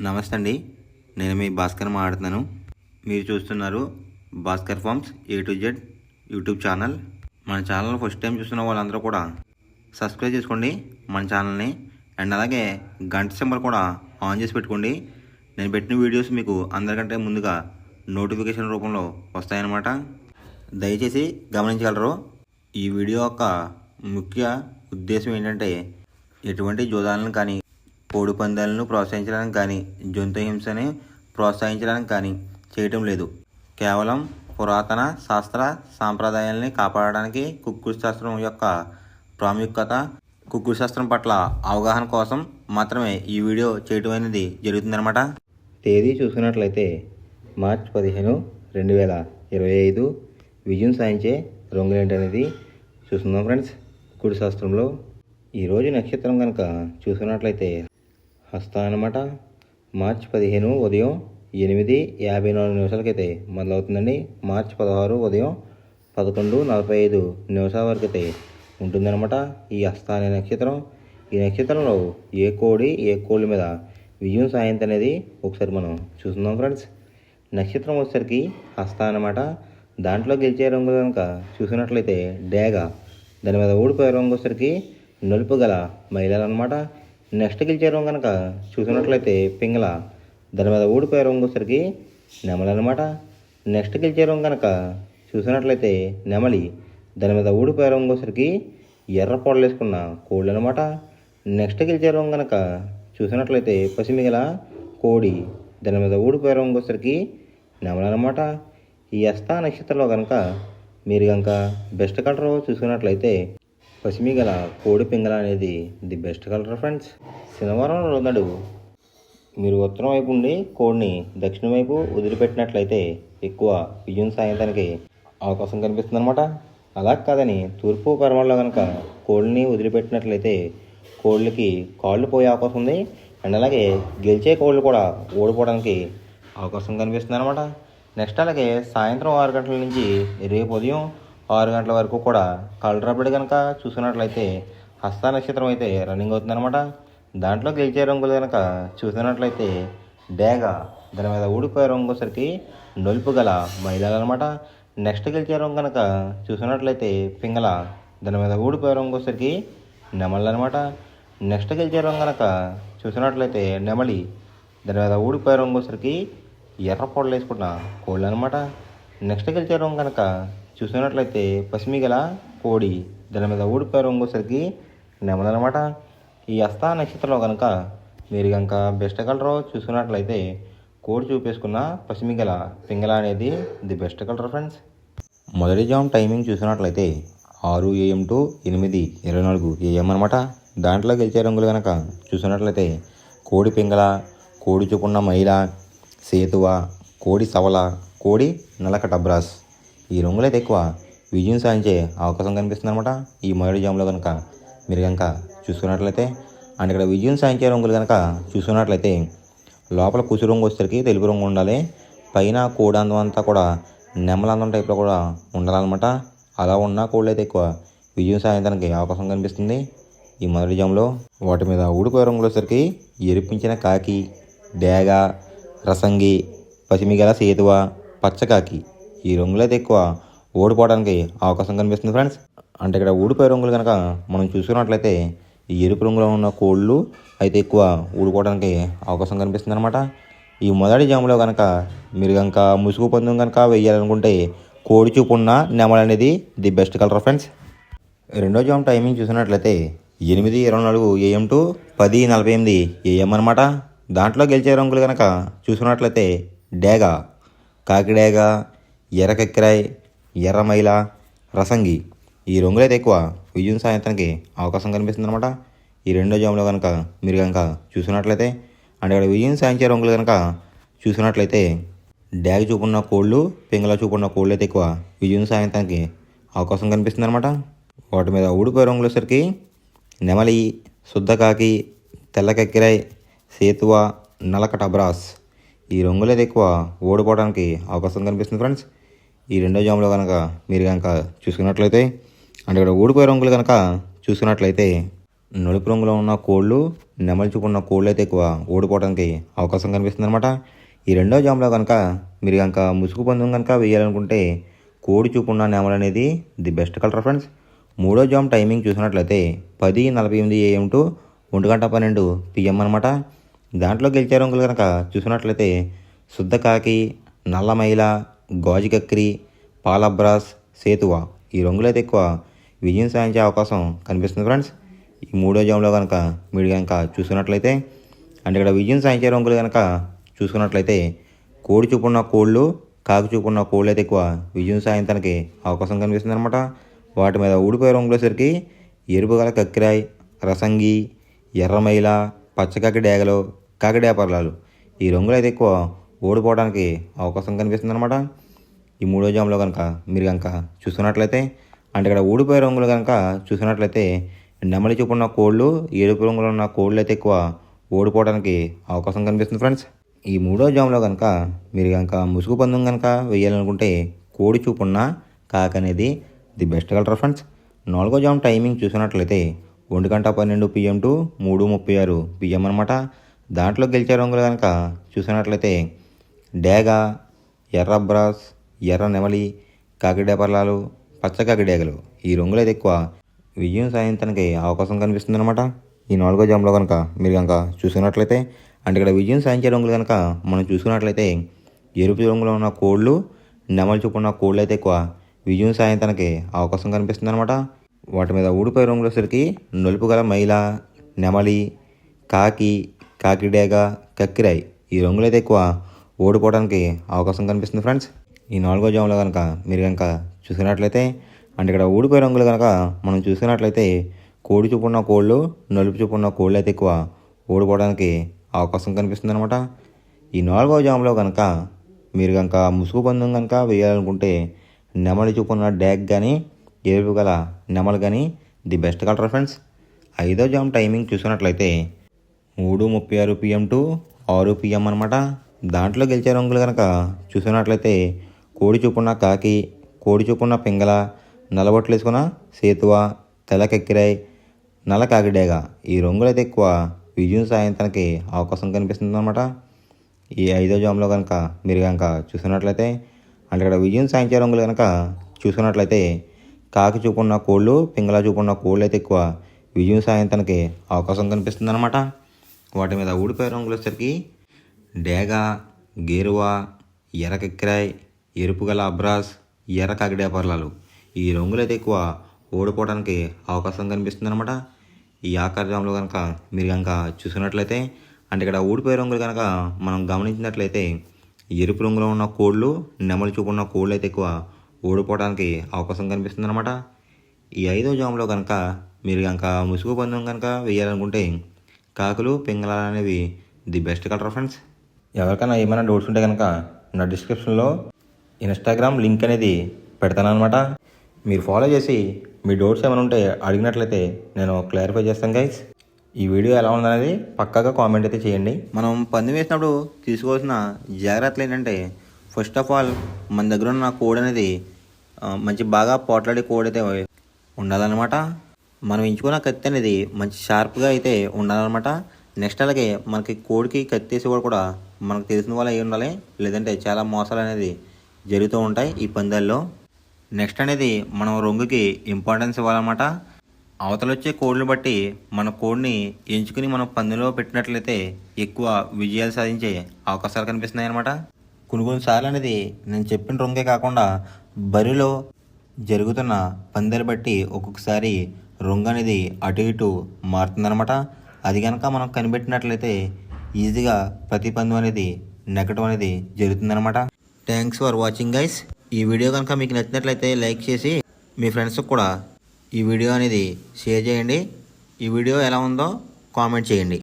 నమస్తే అండి. నేను మీ భాస్కర్ మాట్లాడుతున్నాను. మీరు చూస్తున్నారు Bhaskar farms A to Z YouTube channel. మన ఛానల్ ఫస్ట్ టైం చూస్తున్న వాళ్ళందరూ కూడా సబ్స్క్రైబ్ చేసుకోండి మన ఛానల్ని. అండ్ అలాగే గంట సింబల్ కూడా ఆన్ చేసి పెట్టుకోండి. నేను పెట్టిన వీడియోస్ మీకు అందరికంటే ముందుగా నోటిఫికేషన్ రూపంలో వస్తాయన్నమాట. దయచేసి గమనించగలరు. ఈ వీడియో యొక్క ముఖ్య ఉద్దేశం ఏంటంటే ఎటువంటి జోదాలను కానీ కోడి పందాలను ప్రోత్సహించడానికి కానీ జంతు హింసని ప్రోత్సహించడానికి కానీ చేయటం లేదు. కేవలం పురాతన శాస్త్ర సాంప్రదాయాల్ని కాపాడడానికి కుక్కుడు శాస్త్రం యొక్క ప్రాముఖ్యత, కుక్కుడు శాస్త్రం పట్ల అవగాహన కోసం మాత్రమే ఈ వీడియో చేయటం అనేది జరుగుతుందన్నమాట. తేదీ చూసుకున్నట్లయితే మార్చి 15, 2025 విజయం సాధించే రంగులు ఏంటనేది చూస్తున్నాం ఫ్రెండ్స్. కుక్కుడు శాస్త్రంలో ఈరోజు నక్షత్రం కనుక చూసుకున్నట్లయితే హస్త అన్నమాట. మార్చి 15 ఉదయం 8:54 మొదలవుతుందండి. మార్చి 16 ఉదయం 11:45 వరకు అయితే ఉంటుందన్నమాట ఈ హస్త అనే నక్షత్రం. ఈ నక్షత్రంలో ఏ కోడి మీద విజయం సాయంత్రం అనేది ఒకసారి మనం చూస్తున్నాం ఫ్రెండ్స్. నక్షత్రం వచ్చేసరికి హస్త అన్నమాట. దాంట్లో గెలిచే రంగులు కనుక చూసినట్లయితే డేగ, దాని మీద ఓడిపోయే రంగు వచ్చేసరికి నలుపు గల మహిళలు అనమాట. నెక్స్ట్ గెలిచే రంగు కనుక చూసినట్లయితే పింగళ, దాని మీద ఓడిపోయే రంగు వచ్చేసరికి నెమలి అనమాట. నెక్స్ట్ గెలిచే రంగు కనుక చూసినట్లయితే నెమలి, దాని మీద ఓడిపోయే రంగు వచ్చేసరికి ఎర్ర పొడలు వేసుకున్న కోళ్ళు అనమాట. నెక్స్ట్ గెలిచే రంగు కనుక చూసినట్లయితే పసిమిగల కోడి, దాని మీద ఓడిపోయే రంగు వచ్చేసరికి నెమలి అనమాట. ఈ హస్త నక్షత్రంలో కనుక మీరు కనుక బెస్ట్ కలర్ చూసుకున్నట్లయితే పసిమిగల కోడి పింగళ అనేది ది బెస్ట్ కలర్ ఫ్రెండ్స్. శనివారం రోజు మీరు ఉత్తరం వైపు ఉండి కోడిని దక్షిణం వైపు వదిలిపెట్టినట్లయితే ఎక్కువ విజయం సాయంత్రానికి అవకాశం కనిపిస్తుంది అనమాట. అలా కాదని తూర్పు పరమల్లో కనుక కోళ్ళని వదిలిపెట్టినట్లయితే కోళ్ళకి కాళ్ళు పోయే అవకాశం ఉంది. అండ్ అలాగే గెలిచే కోళ్ళు కూడా ఓడిపోవడానికి అవకాశం కనిపిస్తుంది అనమాట. నెక్స్ట్ అలాగే సాయంత్రం 6 గంటల నుంచి రేపు ఉదయం 6 గంటల వరకు కూడా కలరబడి కనుక చూసినట్లయితే హస్త నక్షత్రం అయితే రన్నింగ్ అవుతుందన్నమాట. దాంట్లో గెలిచే రంగులు కనుక చూసినట్లయితే డేగ, దాని మీద ఊడిపోయే రంగు వచ్చేసరికి నలుపు గల మహిళలు అనమాట. నెక్స్ట్ గెలిచే రంగు కనుక చూసినట్లయితే పింగళ, దాని మీద ఊడిపోయే రంగు వచ్చేసరికి నెమళ్ళు అనమాట. నెక్స్ట్ గెలిచే రంగు కనుక చూసినట్లయితే నెమలి, దాని మీద ఊడిపోయే రంగు వచ్చేసరికి ఎర్ర పొడలు వేసుకున్న కోళ్ళు అనమాట. నెక్స్ట్ గెలిచే రంగు కనుక చూసినట్లయితే పసిమిగల కోడి, దాని మీద ఊడిపోయే రంగు వచ్చేసరికి నెమలి అనమాట. ఈ హస్త నక్షత్రంలో కనుక మీరు కనుక బెస్ట్ కలర్ చూసుకున్నట్లయితే కోడి చూపేసుకున్న పసిమిగల పింగళ అనేది ది బెస్ట్ కలర్ ఫ్రెండ్స్. మొదటి జామ్ టైమింగ్ చూసినట్లయితే 6 AM to 8:24 AM అనమాట. దాంట్లో గెలిచే రంగులు కనుక చూసినట్లయితే కోడి పింగళ, కోడి చూపున్న మహిళ, సేతువ, కోడి సవల, కోడి నలక టబ్రాస్. ఈ రంగులైతే ఎక్కువ విజయం సాధించే అవకాశం కనిపిస్తుంది అనమాట ఈ మొదటి జామ్లో కనుక మీరు కనుక చూసుకున్నట్లయితే. అండ్ ఇక్కడ విజయం సాధించే రంగులు కనుక చూసుకున్నట్లయితే లోపల కుసు రంగు వచ్చేసరికి తెలుపు రంగు ఉండాలి. పైన కోడి అందం అంతా కూడా నెమలందం టైప్లో కూడా ఉండాలన్నమాట. అలా ఉన్న కోళ్ళు అయితే ఎక్కువ విజయం సాధించడానికి అవకాశం కనిపిస్తుంది ఈ మొదటి జామ్లో. వాటి మీద ఊడిపోయే రంగులు వచ్చేసరికి ఎరిపించిన కాకి, డేగ, రసంగి, పసిమిగల సేతువ, పచ్చకాకి. ఈ రంగులు అయితే ఎక్కువ ఓడిపోవడానికి అవకాశం కనిపిస్తుంది ఫ్రెండ్స్. అంటే ఇక్కడ ఊడిపోయే రంగులు కనుక మనం చూసుకున్నట్లయితే ఈ ఎరుపు రంగులో ఉన్న కోళ్ళు అయితే ఎక్కువ ఊడిపోవడానికి అవకాశం కనిపిస్తుంది అనమాట. ఈ మొదటి జాములో కనుక మీరు కనుక ముసుగు పందెం కనుక వేయాలనుకుంటే కోడి చూపు ఉన్న నెమలి అనేది ది బెస్ట్ కలర్ ఫ్రెండ్స్. రెండో జామ్ టైమింగ్ చూసినట్లయితే 8:24 AM to 10:48 AM అనమాట. దాంట్లో గెలిచే రంగులు కనుక చూసుకున్నట్లయితే డేగ, కాకిడేగ, ఎర్రకెక్కిరాయ్, ఎర్రమైల, రసంగి. ఈ రంగులైతే ఎక్కువ విజయం సాయంత్రానికి అవకాశం కనిపిస్తుంది అనమాట ఈ రెండో జామ్లో కనుక మీరు కనుక చూసినట్లయితే. అంటే ఇక్కడ విజయం సాధించే రంగులు కనుక చూసినట్లయితే డ్యాగ చూపున్న కోళ్ళు, పింగళ చూపున్న కోళ్ళు అయితే ఎక్కువ విజయం సాయంత్రానికి అవకాశం కనిపిస్తుంది అనమాట. వాటి మీద ఊడిపోయే రంగులు వచ్చేసరికి నెమలి, శుద్ధకాకి, తెల్లకెక్కిరాయ్, సేతువ, నలక టబ్రాస్. ఈ రంగులైతే ఎక్కువ ఓడిపోవడానికి అవకాశం కనిపిస్తుంది ఫ్రెండ్స్ ఈ రెండో జామ్లో కనుక మీరు కనుక చూసుకున్నట్లయితే. అంటే ఇక్కడ ఊడిపోయే రంగులు కనుక చూసుకున్నట్లయితే నలుపు రంగులో ఉన్న కోళ్ళు నెమలి చూపున్న కోళ్ళు అయితే ఎక్కువ ఓడిపోవడానికి అవకాశం కనిపిస్తుంది అనమాట. ఈ రెండో జామ్లో కనుక మీరు కనుక ముసుగు పందెం కనుక వేయాలనుకుంటే కోడి చూపున్న నెమలి అనేది ది బెస్ట్ కలర్ ఫ్రెండ్స్. మూడో జామ్ టైమింగ్ చూసినట్లయితే 10:48 AM టు 1:12 PM అనమాట. దాంట్లో గెలిచే రంగులు కనుక చూసినట్లయితే శుద్ధ కాకి, నల్ల మైల, గాజు కక్కిరి, పాలబ్రాస్, సేతువ ఈ రంగులు అయితే ఎక్కువ విజయం సాధించే అవకాశం కనిపిస్తుంది ఫ్రెండ్స్. ఈ మూడో జామ్లో కనుక మీరు కనుక చూసుకున్నట్లయితే అంటే ఇక్కడ విజయం సాధించే రంగులు కనుక చూసుకున్నట్లయితే కోడి చూపున్న కోళ్ళు, కాకి చూపున్న కోళ్ళు అయితే ఎక్కువ విజయం సాధించడానికి అవకాశం కనిపిస్తుంది అనమాట. వాటి మీద ఊడిపోయే రంగులేసరికి ఎరుపు గల కక్కిరాయ్, రసంగి, ఎర్రమైల, పచ్చకాకి డేగలు, కాకిడేపర్లాలు ఈ రంగులు అయితే ఎక్కువ ఓడిపోవడానికి అవకాశం కనిపిస్తుంది అనమాట. ఈ మూడో జామ్లో కనుక మీరు కనుక చూసుకున్నట్లయితే అంటే ఇక్కడ ఊడిపోయే రంగులు కనుక చూసినట్లయితే నెమలి చూపున్న కోళ్ళు, ఎరుపు రంగులో ఉన్న కోళ్ళు అయితే ఎక్కువ ఓడిపోవడానికి అవకాశం కనిపిస్తుంది ఫ్రెండ్స్. ఈ మూడో జామ్లో కనుక మీరు కనుక ముసుగు పందెం కనుక వేయాలనుకుంటే కోడి చూపున్న కాకి అనేది ది బెస్ట్ కలర్ ఫ్రెండ్స్. నాలుగో జామ్ టైమింగ్ చూసినట్లయితే 1:12 PM టు 3:36 PM అనమాట. దాంట్లో గెలిచే రంగులు కనుక చూసినట్లయితే డేగ, ఎర్ర బ్రాస్, ఎర్ర నెమలి, కాకిడేపర్లాలు, పచ్చకాకి డేగలు ఈ రంగులు అయితే ఎక్కువ విజయం సాధించడానికి అవకాశం కనిపిస్తుంది అనమాట. ఈ నాలుగో జామ్లో కనుక మీరు కనుక చూసుకున్నట్లయితే అంటే ఇక్కడ విజయం సాధించే రంగులు కనుక మనం చూసుకున్నట్లయితే ఎరుపు రంగులో ఉన్న కోళ్ళు, నెమలి చూపున్న కోళ్ళు అయితే ఎక్కువ విజయం సాధించడానికి అవకాశం కనిపిస్తుంది అనమాట. వాటి మీద ఊడిపోయే రంగులసరికి నలుపు గల మైల, నెమలి, కాకి, కాకిడేగ, కక్కిరాయ్ ఈ రంగులు అయితే ఎక్కువ ఓడిపోవడానికి అవకాశం కనిపిస్తుంది ఫ్రెండ్స్. ఈ నాలుగో జామ్లో కనుక మీరు కనుక చూసుకున్నట్లయితే అంటే ఇక్కడ ఊడిపోయే రంగులు కనుక మనం చూసుకున్నట్లయితే కోడి చూపున్న కోళ్ళు, నలుపు చూపున్న కోళ్ళు అయితే ఎక్కువ ఓడిపోవడానికి అవకాశం కనిపిస్తుంది అనమాట. ఈ నాలుగో జామ్లో కనుక మీరు కనుక ముసుగు పందెం కనుక వేయాలనుకుంటే నెమలి చూపున్న డ్యాగ్ కానీ, ఎరుపు గల నెమలి కానీ ది బెస్ట్ కలర్ ఫ్రెండ్స్. ఐదో జామ్ టైమింగ్ చూసుకున్నట్లయితే 3:36 PM టు 6 PM అనమాట. దాంట్లో గెలిచే రంగులు కనుక చూసుకున్నట్లయితే కోడి చూపున్న కాకి, కోడి చూపున్న పింగళ, నల్లబొట్లు వేసుకున్న సేతువ, తెల్లకెక్కిరాయ్, నల్ల కాకిడేగ ఈ రంగులు అయితే ఎక్కువ విజయం సాధించడానికి అవకాశం కనిపిస్తుంది అనమాట. ఈ ఐదో జామ్లో కనుక మీరు కనుక చూసుకున్నట్లయితే అంటే ఇక్కడ విజయం సాధించే రంగులు కనుక చూసుకున్నట్లయితే కాకి చూపున్న కోళ్ళు, పింగళ చూపున్న కోళ్ళు అయితే ఎక్కువ విజయం సాధించడానికి అవకాశం కనిపిస్తుంది అనమాట. వాటి మీద ఊడిపోయే రంగులు వచ్చేసరికి డేగ, గేరువ, ఎర్ర కెక్కిరాయ్, ఎరుపు గల అబ్రాస్, ఎర్ర కాకిడేపర్లాలు ఈ రంగులు అయితే ఎక్కువ ఓడిపోవడానికి అవకాశం కనిపిస్తుంది అనమాట. ఈ ఆఖరి జామ్లో కనుక మీరు కనుక చూసుకున్నట్లయితే అంటే ఇక్కడ ఊడిపోయే రంగులు కనుక మనం గమనించినట్లయితే ఎరుపు రంగులో ఉన్న కోళ్ళు, నెమలి చూపున్న కోళ్ళు అయితే ఎక్కువ ఓడిపోవడానికి అవకాశం కనిపిస్తుంది అనమాట. ఈ ఐదో జామ్లో కనుక మీరు కనుక ముసుగు పందెం కనుక వేయాలనుకుంటే కాకులు, పింగళాలు అనేవి ది బెస్ట్ కలర్ ఫ్రెండ్స్. ఎవరికైనా ఏమైనా డౌట్స్ ఉంటే కనుక నా డిస్క్రిప్షన్లో ఇన్స్టాగ్రామ్ లింక్ అనేది పెడతాను అనమాట. మీరు ఫాలో చేసి మీ డౌట్స్ ఏమైనా ఉంటే అడిగినట్లయితే నేను క్లారిఫై చేస్తాను గైస్. ఈ వీడియో ఎలా ఉందనేది పక్కాగా కామెంట్ అయితే చేయండి. మనం పందెం వేసినప్పుడు తీసుకోవాల్సిన జాగ్రత్తలు ఏంటంటే ఫస్ట్ ఆఫ్ ఆల్ మన దగ్గర ఉన్న కోడ్ అనేది మంచి బాగా పోట్లాడే కోడ్ అయితే ఉండాలన్నమాట. మనం ఎంచుకున్న కత్తి అనేది మంచి షార్ప్గా అయితే ఉండాలన్నమాట. నెక్స్ట్ అలాగే మనకి కోడికి కత్తి వేసి కూడా మనకు తెలిసిన వాళ్ళు అయి ఉండాలి, లేదంటే చాలా మోసాలు అనేది జరుగుతూ ఉంటాయి ఈ పందాల్లో. నెక్స్ట్ అనేది మనం రంగుకి ఇంపార్టెన్స్ ఇవ్వాలన్నమాట. అవతల వచ్చే కోడ్ని బట్టి మన కోడ్ని ఎంచుకుని మనం పందెంలో పెట్టినట్లయితే ఎక్కువ విజయాలు సాధించే అవకాశాలు కనిపిస్తున్నాయి అన్నమాట. కొన్నిసార్లు అనేది నేను చెప్పిన రంగే కాకుండా బరిలో జరుగుతున్న పందాలు బట్టి ఒక్కొక్కసారి రంగు అనేది అటు ఇటు మారుతుందన్నమాట. అది కనుక మనం కనిపెట్టినట్లయితే ఈజీగా ప్రతి పందెం అనేది నెగ్గడం అనేది జరుగుతుందన్నమాట. Thanks for watching guys. ఈ వీడియో కనుక మీకు నచ్చినట్లయితే లైక్ చేసి మీ ఫ్రెండ్స్కి కూడా ఈ వీడియో అనేది షేర్ చేయండి. ఈ వీడియో ఎలా ఉందో కామెంట్ చేయండి.